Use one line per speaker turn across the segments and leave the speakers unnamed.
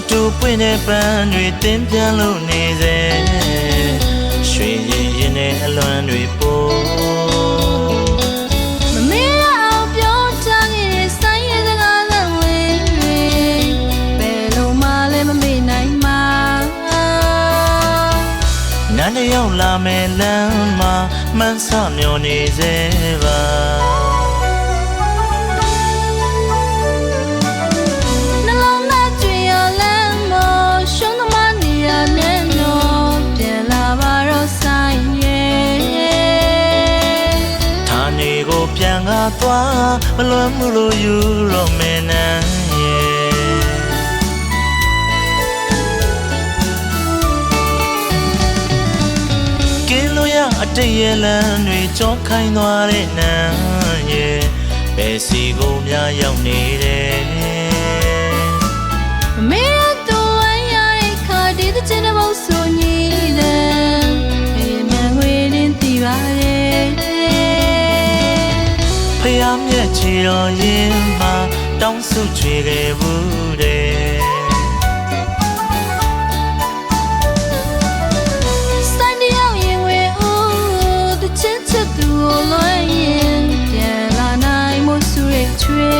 တူပွင့်တဲ့ပန်းတွေတင်းပြန်လို့နေစေရွှေရင်ရင်နဲ့အလွမ်းတွေပို့
မမေးအောင်ပြောထားခဲ့တဲ့ဆိုင်ရဲ့စကားသံလေးတွေဘယ်လိုမှလည်းမမေ့နိုင်မှာ
နန်းတယောက်လာမယ်လမ်းမှာမှန်းဆမျောနေစေပါပြန်ကားသွားမလွမ်းမှုလို့ယူတော့မယ်နန်းရဲ့ကင်းလို့ရအတိတ်ရဲ့လမ်းတွေကြောခိုင်းသွားတဲ့နန်းရဲ့ဘယ်စီကိုများရောက်နေတယ်
မမေးတူဝိုင်းရတဲ့ခါဒီတဲ့ချင်းဘောဆိုညီတယ်အေးမန်ဝေးရင်တည်ပါတယ်
ဖျားမြက်ချီတော်ရင်မှာတောင်းဆုချွေခဲ့ဘူးတဲ့
ဆိုင်တယောက်ရင်ဝဲဦးတချစ်ချစ်သူကိုလွှဲရင်ပြန်လာနိုင်မို့ဆိုရချွေ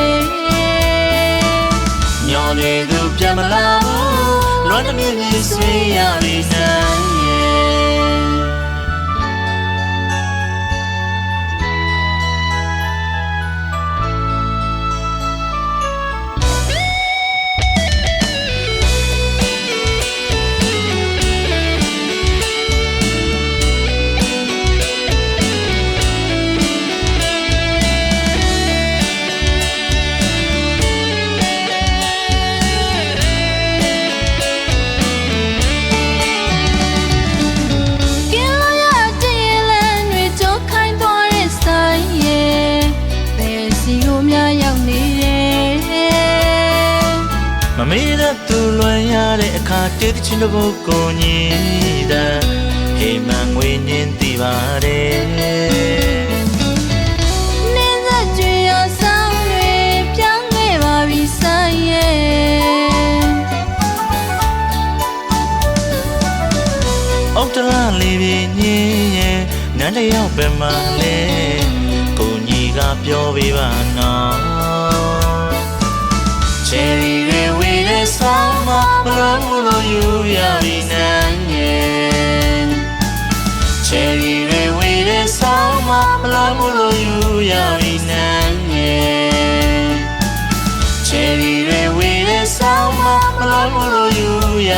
ညောင်နေသူပြန်မလာဘူးလွမ်းတမြင့်ကြီးဆွေးရပြီနန်းမမေးတဲ့သူလွန်ရတဲ့အခါတေးချင်းတစ်ပုဒ်ကိုညီတဲ့ဟိမှန်ငွေညင်းတည်ပါတယ်
နင်းသက်ကြွေရဆောင်တွေပြောင်းခဲ့ပါပြီဆိုင်ရဲ့
အောက်တလားလေးပြင်းညင်းရဲ့နန်းတယောက်ပဲမှလဲကိုညီကပြောပေးပါနော်ချယ်ရီတွေဝေးတဲ့ဆောင်မမလုံးလို့ယူရပြီနန်းရဲ့ချယ်ရီတွေဝေးတဲ့ဆောင်မမလုံးလို့ယူရပြီနန်းရဲ့ချယ်ရီတွေဝေးတဲ့ဆောင်မမလုံးလို့ယူရ